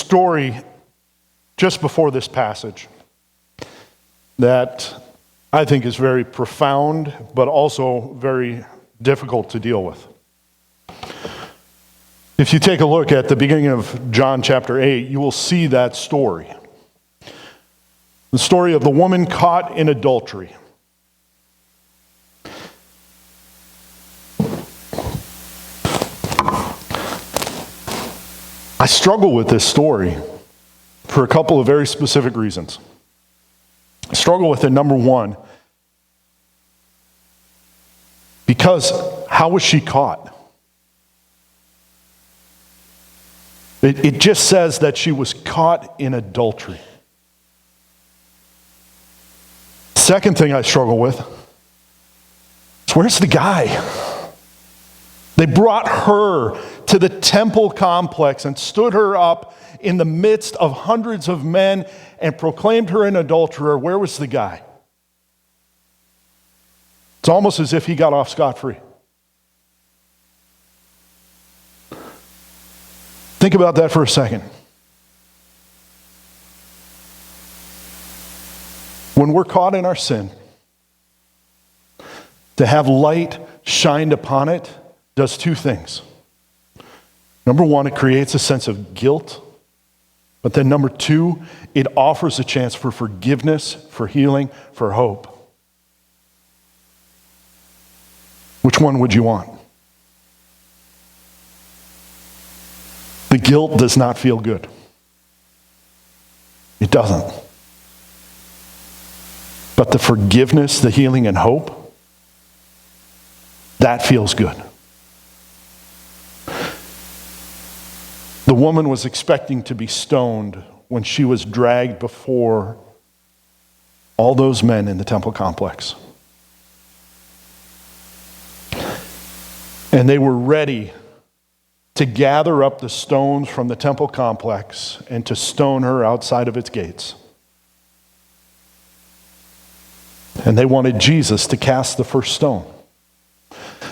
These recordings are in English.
story just before this passage that I think is very profound, but also very difficult to deal with. If you take a look at the beginning of John chapter 8, you will see that story. The story of the woman caught in adultery. I struggle with this story for a couple of very specific reasons. I struggle with it, number one, because how was she caught? It just says that she was caught in adultery. Second thing I struggle with is, where's the guy? They brought her to the temple complex and stood her up in the midst of hundreds of men and proclaimed her an adulterer. Where was the guy? It's almost as if he got off scot-free. Think about that for a second. When we're caught in our sin, to have light shined upon it does two things. Number one, it creates a sense of guilt. But then number two, it offers a chance for forgiveness, for healing, for hope. Which one would you want? The guilt does not feel good. It doesn't. But the forgiveness, the healing, and hope, that feels good. The woman was expecting to be stoned when she was dragged before all those men in the temple complex. And they were ready to gather up the stones from the temple complex and to stone her outside of its gates. And they wanted Jesus to cast the first stone.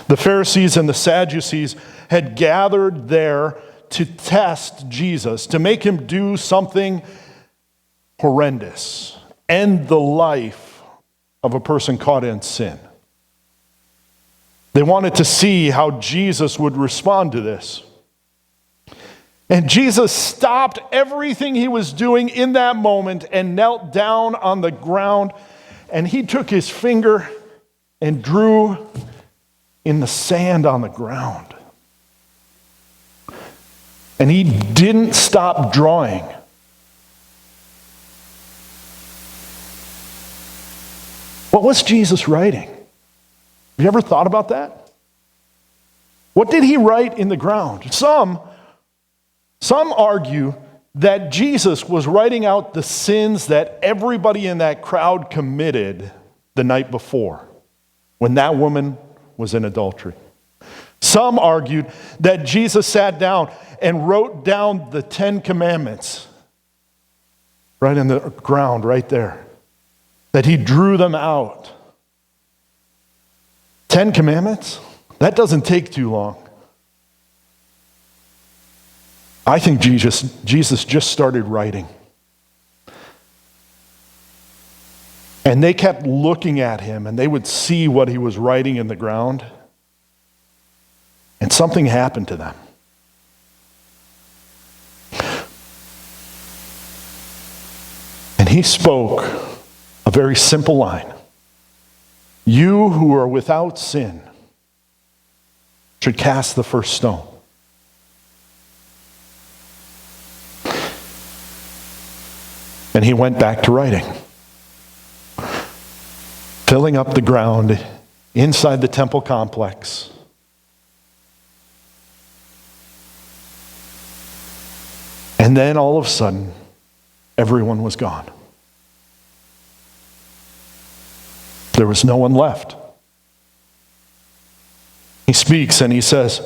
The Pharisees and the Sadducees had gathered there to test Jesus, to make him do something horrendous, end the life of a person caught in sin. They wanted to see how Jesus would respond to this. And Jesus stopped everything he was doing in that moment and knelt down on the ground, and he took his finger and drew in the sand on the ground. And he didn't stop drawing. What was Jesus writing? Have you ever thought about that? What did he write in the ground? Some argue that Jesus was writing out the sins that everybody in that crowd committed the night before, when that woman was in adultery. Some argued that Jesus sat down and wrote down the 10 Commandments right in the ground, right there. That he drew them out. 10 Commandments? That doesn't take too long. I think Jesus just started writing. And they kept looking at him, and they would see what he was writing in the ground. And something happened to them. And he spoke a very simple line. You who are without sin should cast the first stone. And he went back to writing, filling up the ground inside the temple complex. And then all of a sudden, everyone was gone. There was no one left. He speaks and he says,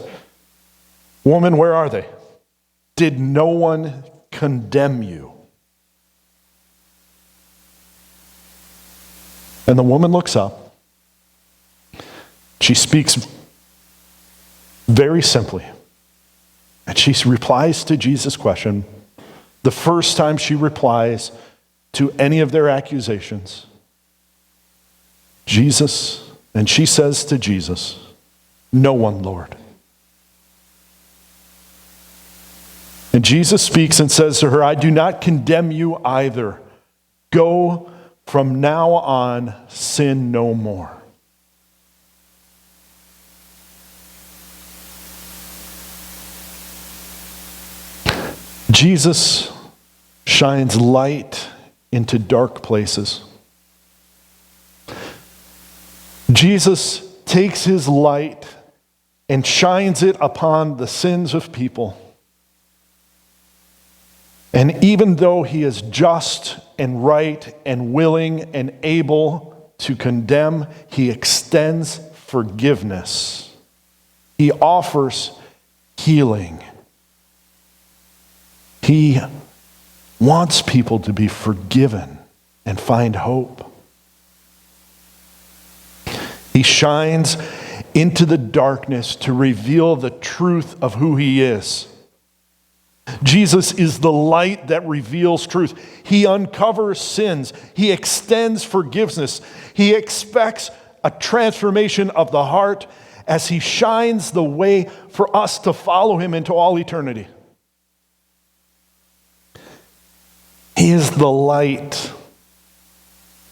"Woman, where are they? Did no one condemn you?" And the woman looks up. She speaks very simply. And she replies to Jesus' question The first time she replies to any of their accusations, and she says to Jesus, "No one, Lord." And Jesus speaks and says to her, "I do not condemn you either. Go from now on, sin no more." Jesus shines light into dark places. Jesus takes his light and shines it upon the sins of people. And even though he is just and right and willing and able to condemn, he extends forgiveness. He offers healing. He wants people to be forgiven and find hope. He shines into the darkness to reveal the truth of who he is. Jesus is the light that reveals truth. He uncovers sins. He extends forgiveness. He expects a transformation of the heart as he shines the way for us to follow him into all eternity. He is the light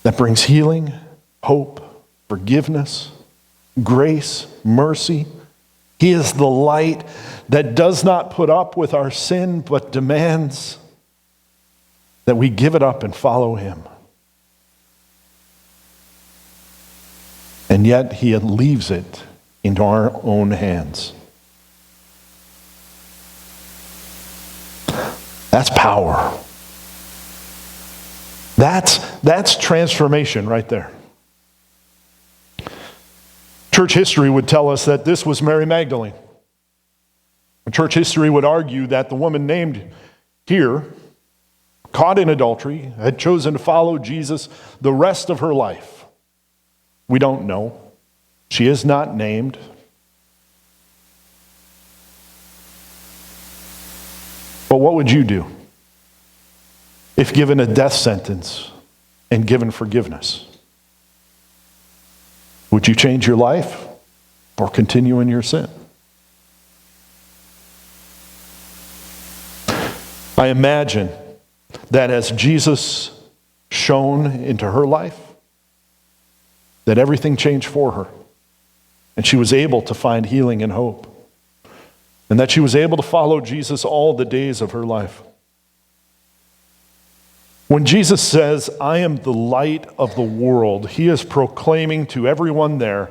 that brings healing, hope, forgiveness, grace, mercy. He is the light that does not put up with our sin, but demands that we give it up and follow him. And yet he leaves it into our own hands. That's power. That's transformation right there. Church history would tell us that this was Mary Magdalene. Church history would argue that the woman named here, caught in adultery, had chosen to follow Jesus the rest of her life. We don't know. She is not named. But what would you do if given a death sentence and given forgiveness? Would you change your life or continue in your sin? I imagine that as Jesus shone into her life, that everything changed for her. And she was able to find healing and hope. And that she was able to follow Jesus all the days of her life. When Jesus says, "I am the light of the world," he is proclaiming to everyone there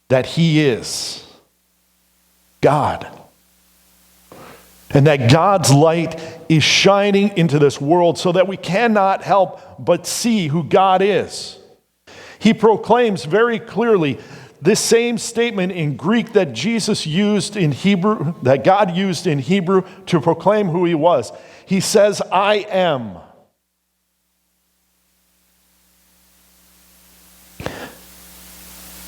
that he is God. And that God's light is shining into this world so that we cannot help but see who God is. He proclaims very clearly this same statement in Greek that Jesus used in Hebrew, that God used in Hebrew to proclaim who he was. He says, "I am."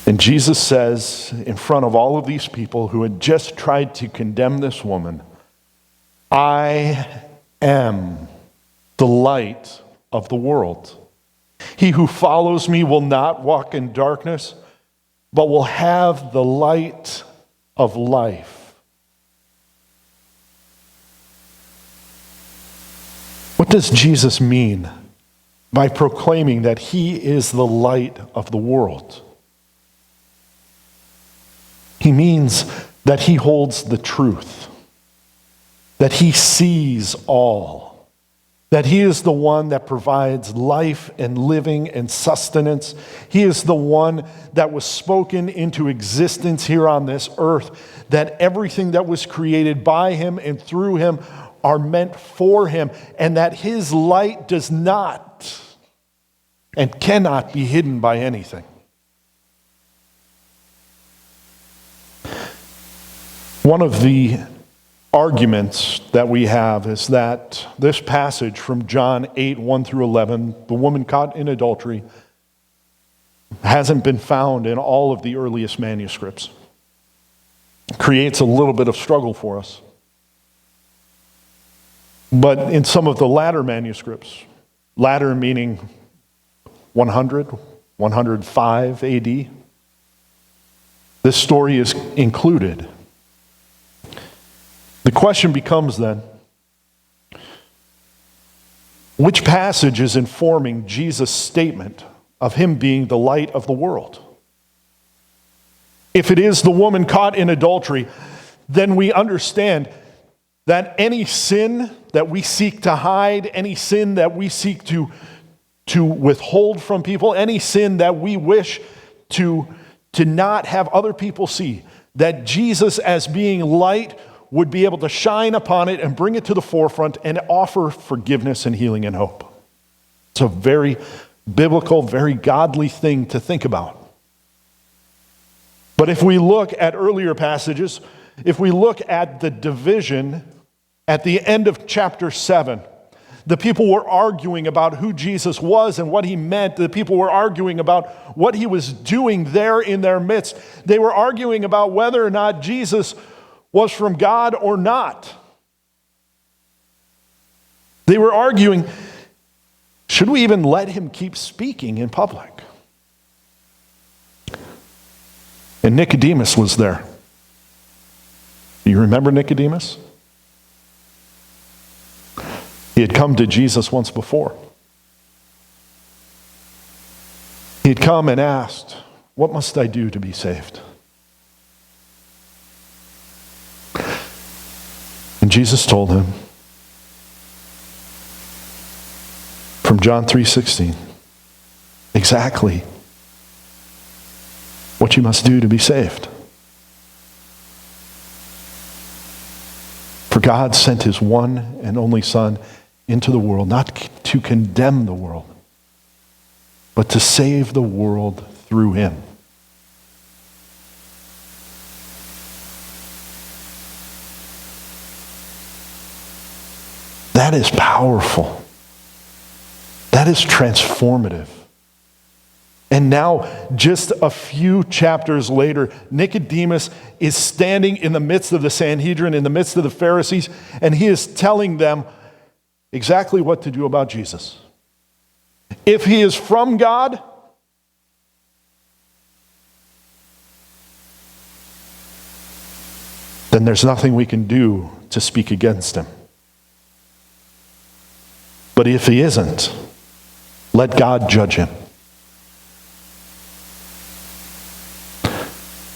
And Jesus says in front of all of these people who had just tried to condemn this woman, "I am the light of the world. He who follows me will not walk in darkness, but will have the light of life." What does Jesus mean by proclaiming that he is the light of the world? He means that he holds the truth, that he sees all, that he is the one that provides life and living and sustenance. He is the one that was spoken into existence here on this earth, that everything that was created by him and through him are meant for him, and that his light does not and cannot be hidden by anything. One of the arguments that we have is that this passage from John 8, 1 through 11, the woman caught in adultery, hasn't been found in all of the earliest manuscripts. It creates a little bit of struggle for us. But in some of the latter manuscripts, latter meaning 100, 105 AD, this story is included. The question becomes then, which passage is informing Jesus' statement of him being the light of the world? If it is the woman caught in adultery, then we understand that any sin that we seek to hide, any sin that we seek to withhold from people, any sin that we wish to not have other people see, that Jesus, as being light, would be able to shine upon it and bring it to the forefront and offer forgiveness and healing and hope. It's a very biblical, very godly thing to think about. But if we look at earlier passages, if we look at the division at the end of chapter 7, the people were arguing about who Jesus was and what he meant. The people were arguing about what he was doing there in their midst. They were arguing about whether or not Jesus was from God or not. They were arguing, should we even let him keep speaking in public? And Nicodemus was there. Do you remember Nicodemus? He had come to Jesus once before. He had come and asked, "What must I do to be saved?" And Jesus told him from John 3:16 exactly what you must do to be saved. For God sent his one and only Son into the world, not to condemn the world, but to save the world through him. That is powerful. That is transformative. And now, just a few chapters later, Nicodemus is standing in the midst of the Sanhedrin, in the midst of the Pharisees, and he is telling them exactly what to do about Jesus. If he is from God, then there's nothing we can do to speak against him. But if he isn't, let God judge him.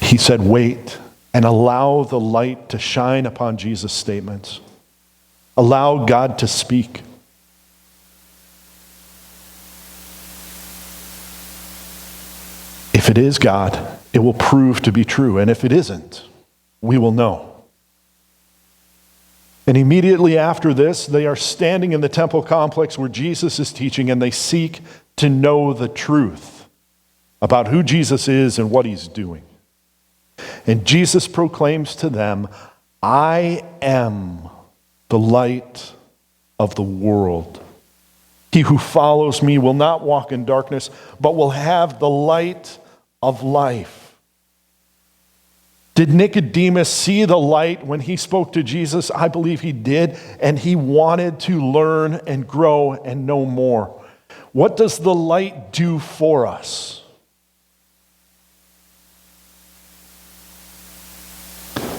He said, wait and allow the light to shine upon Jesus' statements. Allow God to speak. If it is God, it will prove to be true. And if it isn't, we will know. And immediately after this, they are standing in the temple complex where Jesus is teaching, and they seek to know the truth about who Jesus is and what he's doing. And Jesus proclaims to them, I am the light of the world. He who follows me will not walk in darkness, but will have the light of life. Did Nicodemus see the light when he spoke to Jesus? I believe he did, and he wanted to learn and grow and know more. What does the light do for us?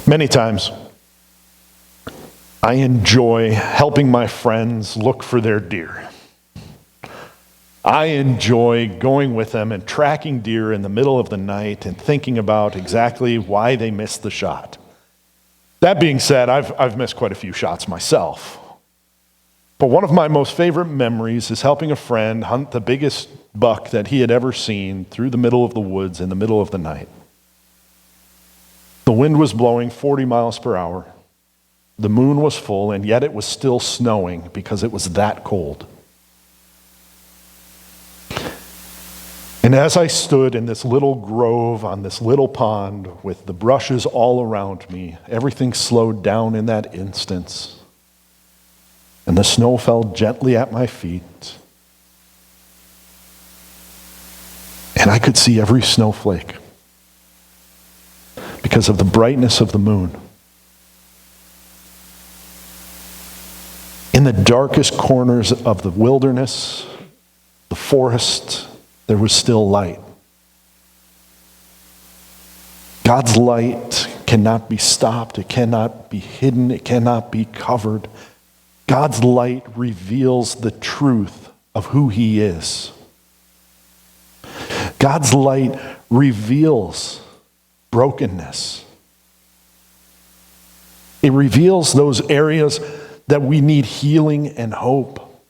Many times, I enjoy helping my friends look for their deer. I enjoy going with them and tracking deer in the middle of the night and thinking about exactly why they missed the shot. That being said, I've missed quite a few shots myself. But one of my most favorite memories is helping a friend hunt the biggest buck that he had ever seen through the middle of the woods in the middle of the night. The wind was blowing 40 miles per hour. The moon was full, and yet it was still snowing because it was that cold. And as I stood in this little grove on this little pond with the brushes all around me, everything slowed down in that instance. And the snow fell gently at my feet. And I could see every snowflake because of the brightness of the moon. In the darkest corners of the wilderness, the forest, there was still light. God's light cannot be stopped. It cannot be hidden. It cannot be covered. God's light reveals the truth of who He is. God's light reveals brokenness. It reveals those areas that we need healing and hope.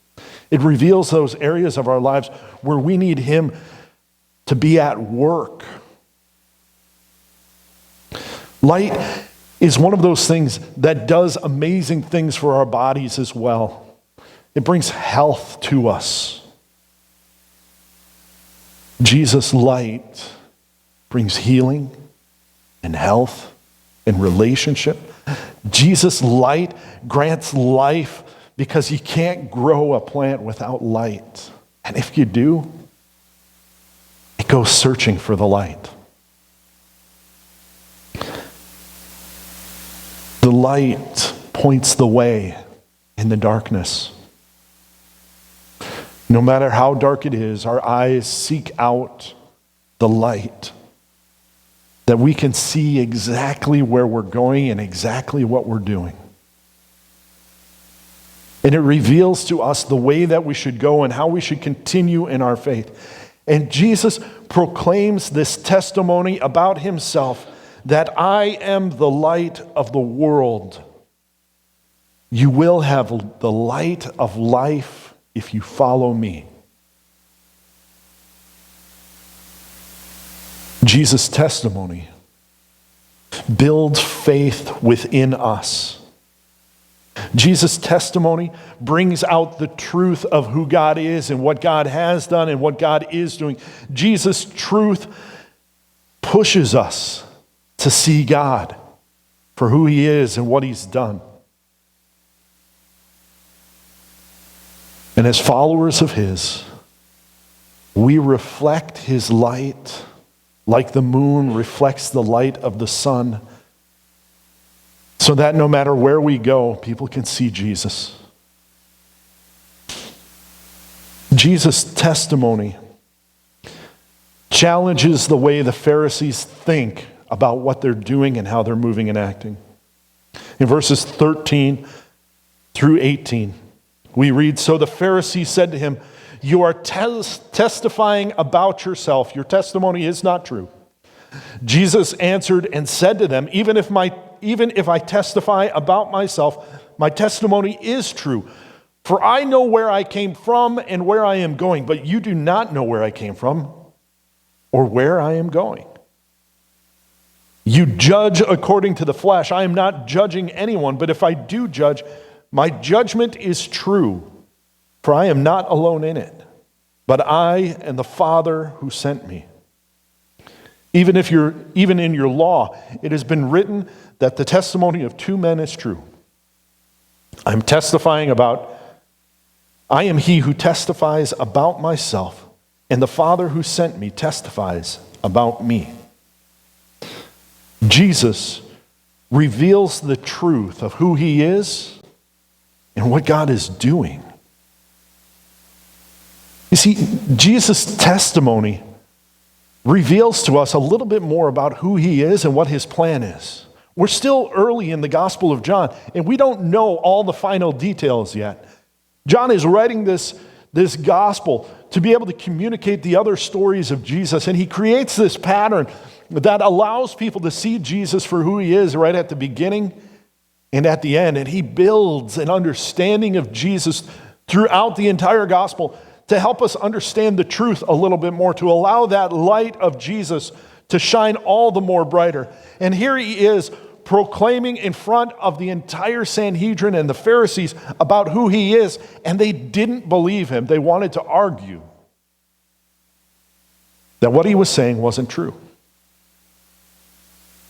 It reveals those areas of our lives where we need Him to be at work. Light is one of those things that does amazing things for our bodies as well. It brings health to us. Jesus' light brings healing and health and relationship. Jesus' light grants life because you can't grow a plant without light. And if you do, it goes searching for the light. The light points the way in the darkness. No matter how dark it is, our eyes seek out the light, that we can see exactly where we're going and exactly what we're doing. And it reveals to us the way that we should go and how we should continue in our faith. And Jesus proclaims this testimony about Himself, that I am the light of the world. You will have the light of life if you follow me. Jesus' testimony builds faith within us. Jesus' testimony brings out the truth of who God is and what God has done and what God is doing. Jesus' truth pushes us to see God for who He is and what He's done. And as followers of His, we reflect His light like the moon reflects the light of the sun, so that no matter where we go, people can see Jesus. Jesus' testimony challenges the way the Pharisees think about what they're doing and how they're moving and acting. In verses 13 through 18, we read, "So the Pharisees said to Him, 'You are testifying about yourself. Your testimony is not true.' Jesus answered and said to them, 'Even if I testify about myself, my testimony is true. For I know where I came from and where I am going, but you do not know where I came from or where I am going. You judge according to the flesh. I am not judging anyone, but if I do judge, my judgment is true, for I am not alone in it, but I and the Father who sent me. Even in your law, it has been written that the testimony of two men is true. I am he who testifies about myself, and the Father who sent me testifies about me.'" Jesus reveals the truth of who He is and what God is doing. You see, Jesus' testimony reveals to us a little bit more about who He is and what His plan is. We're still early in the Gospel of John, and we don't know all the final details yet. John is writing this gospel to be able to communicate the other stories of Jesus, and he creates this pattern that allows people to see Jesus for who He is right at the beginning and at the end. And he builds an understanding of Jesus throughout the entire gospel to help us understand the truth a little bit more, to allow that light of Jesus to shine all the more brighter. And here He is proclaiming in front of the entire Sanhedrin and the Pharisees about who He is, and they didn't believe Him. They wanted to argue that what He was saying wasn't true.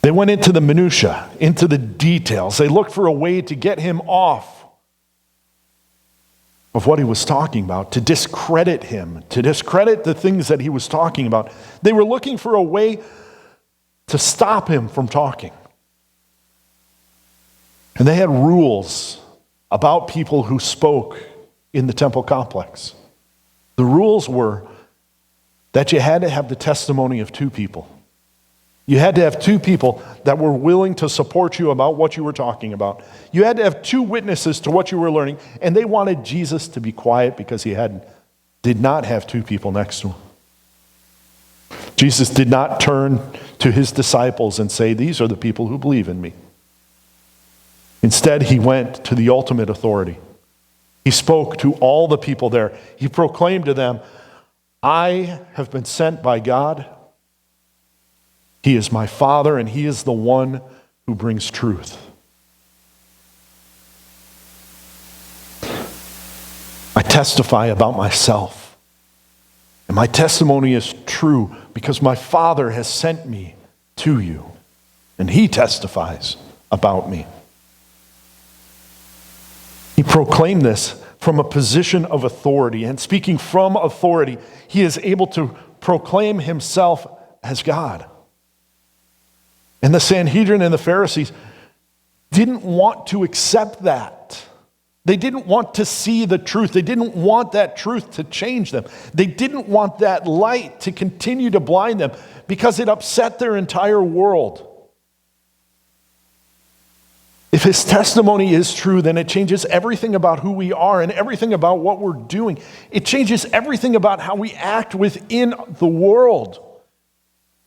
They went into the minutia, into the details. They looked for a way to get Him off of what He was talking about, to discredit Him, to discredit the things that He was talking about. They were looking for a way to stop Him from talking. And they had rules about people who spoke in the temple complex. The rules were that you had to have the testimony of two people. You had to have two people that were willing to support you about what you were talking about. You had to have two witnesses to what you were learning, and they wanted Jesus to be quiet because he did not have two people next to him. Jesus did not turn to his disciples and say, "These are the people who believe in me." Instead, he went to the ultimate authority. He spoke to all the people there. He proclaimed to them, "I have been sent by God. He is my Father, and he is the one who brings truth." I testify about myself, and my testimony is true because my Father has sent me to you, and he testifies about me. He proclaimed this from a position of authority, and speaking from authority, he is able to proclaim himself as God. And the Sanhedrin and the Pharisees didn't want to accept that. They didn't want to see the truth. They didn't want that truth to change them. They didn't want that light to continue to blind them because it upset their entire world. If his testimony is true, then it changes everything about who we are and everything about what we're doing. It changes everything about how we act within the world.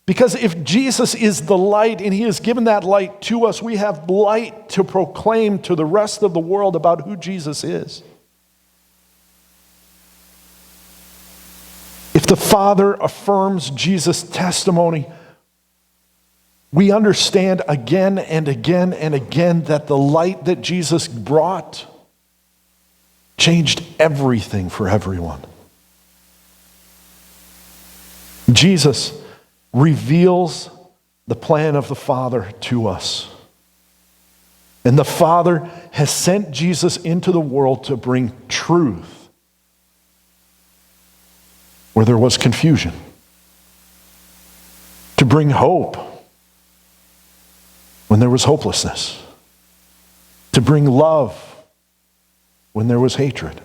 Because if Jesus is the light and he has given that light to us, we have light to proclaim to the rest of the world about who Jesus is. If the Father affirms Jesus' testimony, we understand again and again and again that the light that Jesus brought changed everything for everyone. Jesus reveals the plan of the Father to us. And the Father has sent Jesus into the world to bring truth where there was confusion, to bring hope when there was hopelessness, to bring love when there was hatred.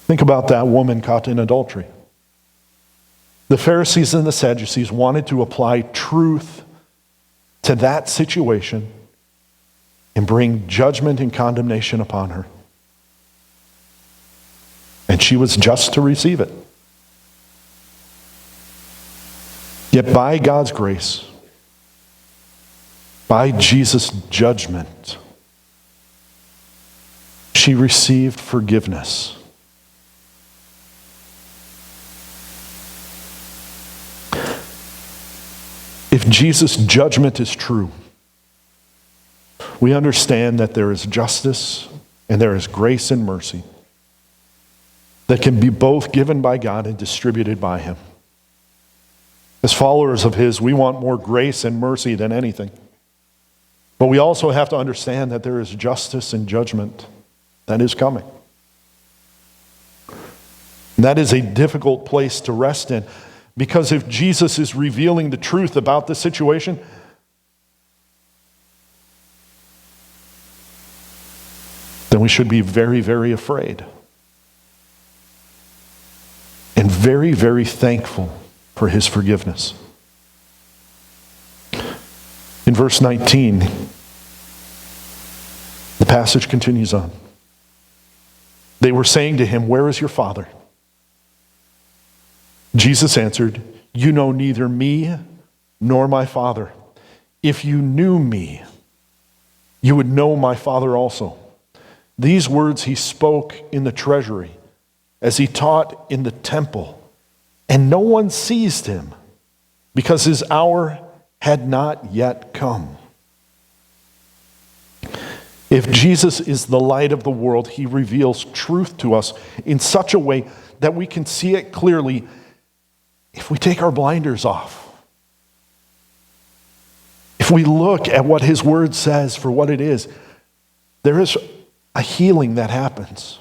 Think about that woman caught in adultery. The Pharisees and the Sadducees wanted to apply truth to that situation and bring judgment and condemnation upon her. And she was just to receive it. Yet by God's grace, by Jesus' judgment, she received forgiveness. If Jesus' judgment is true, we understand that there is justice and there is grace and mercy that can be both given by God and distributed by him. As followers of his, we want more grace and mercy than anything. But we also have to understand that there is justice and judgment that is coming. And that is a difficult place to rest in. Because if Jesus is revealing the truth about the situation, then we should be very, very afraid. And very, very thankful for his forgiveness. In verse 19, the passage continues on. They were saying to him, "Where is your Father?" Jesus answered, "You know neither me nor my Father. If you knew me, you would know my Father also." These words he spoke in the treasury as he taught in the temple, and no one seized him because his hour had not yet come. If Jesus is the light of the world, he reveals truth to us in such a way that we can see it clearly if we take our blinders off. If we look at what his word says for what it is, there is a healing that happens.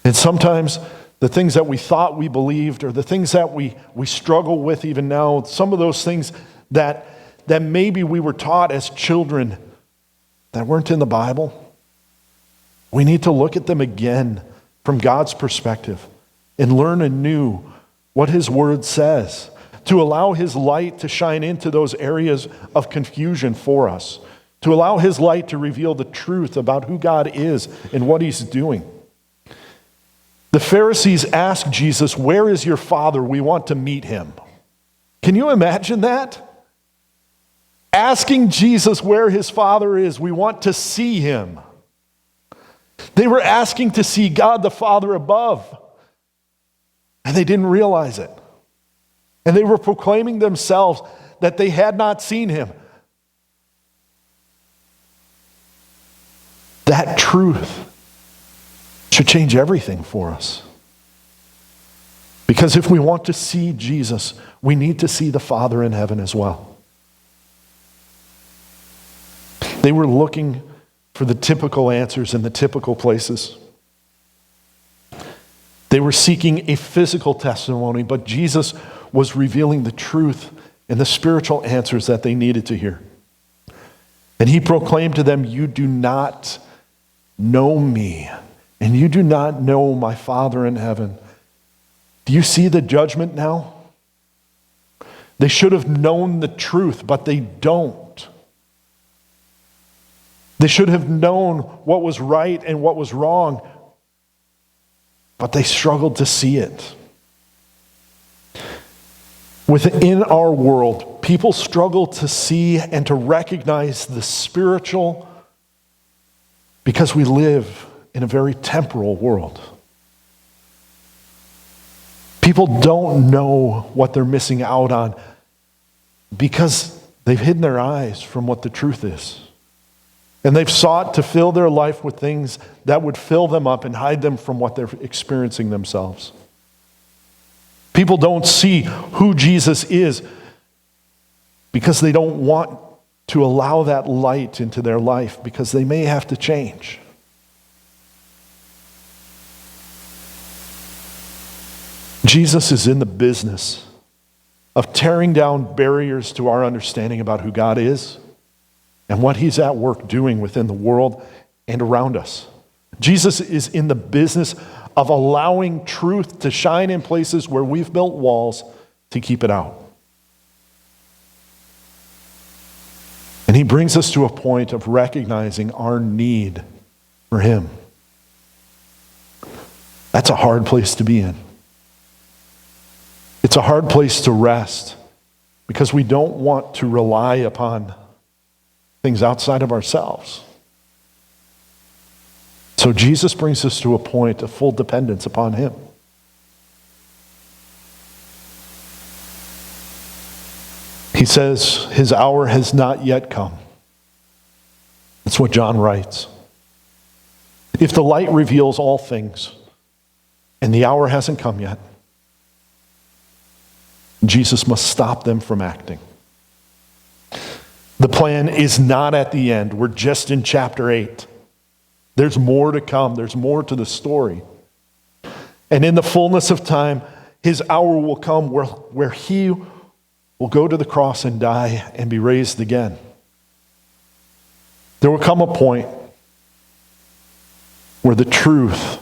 And sometimes the things that we thought we believed, or the things that we struggle with even now, some of those things that maybe we were taught as children that weren't in the Bible. We need to look at them again from God's perspective and learn anew what His Word says, to allow His light to shine into those areas of confusion for us, to allow His light to reveal the truth about who God is and what He's doing. The Pharisees asked Jesus, "Where is your Father? We want to meet Him." Can you imagine that? Asking Jesus where His Father is. We want to see Him. They were asking to see God the Father above, and they didn't realize it. And they were proclaiming themselves that they had not seen Him. That truth should change everything for us. Because if we want to see Jesus, we need to see the Father in heaven as well. They were looking for the typical answers in the typical places. They were seeking a physical testimony, but Jesus was revealing the truth and the spiritual answers that they needed to hear. And He proclaimed to them, "You do not know me, and you do not know my Father in heaven." Do you see the judgment now? They should have known the truth, but they don't. They should have known what was right and what was wrong, but they struggled to see it. Within our world, people struggle to see and to recognize the spiritual because we live in a very temporal world. People don't know what they're missing out on because they've hidden their eyes from what the truth is. And they've sought to fill their life with things that would fill them up and hide them from what they're experiencing themselves. People don't see who Jesus is because they don't want to allow that light into their life because they may have to change. Jesus is in the business of tearing down barriers to our understanding about who God is and what He's at work doing within the world and around us. Jesus is in the business of allowing truth to shine in places where we've built walls to keep it out. And He brings us to a point of recognizing our need for Him. That's a hard place to be in. It's a hard place to rest because we don't want to rely upon things outside of ourselves. So Jesus brings us to a point of full dependence upon Him. He says His hour has not yet come. That's what John writes. If the light reveals all things and the hour hasn't come yet, Jesus must stop them from acting. The plan is not at the end. We're just in chapter 8. There's more to come. There's more to the story. And in the fullness of time, His hour will come where He will go to the cross and die and be raised again. There will come a point where the truth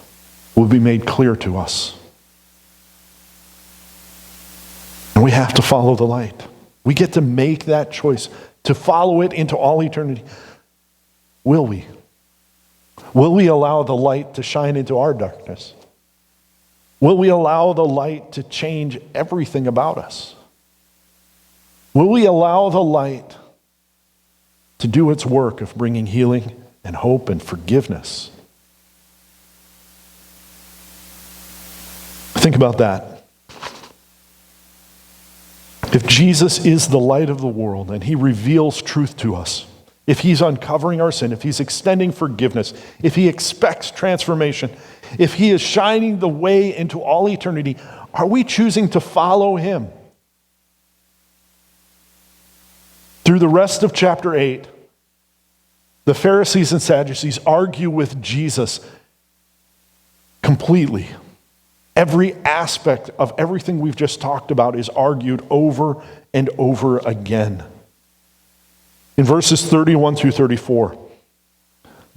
will be made clear to us. And we have to follow the light. We get to make that choice to follow it into all eternity. Will we? Will we allow the light to shine into our darkness? Will we allow the light to change everything about us? Will we allow the light to do its work of bringing healing and hope and forgiveness? Think about that. If Jesus is the light of the world and He reveals truth to us, if He's uncovering our sin, if He's extending forgiveness, if He expects transformation, if He is shining the way into all eternity, are we choosing to follow Him? Through the rest of chapter 8, the Pharisees and Sadducees argue with Jesus completely. Every aspect of everything we've just talked about is argued over and over again. In verses 31 through 34,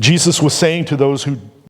Jesus was saying to those who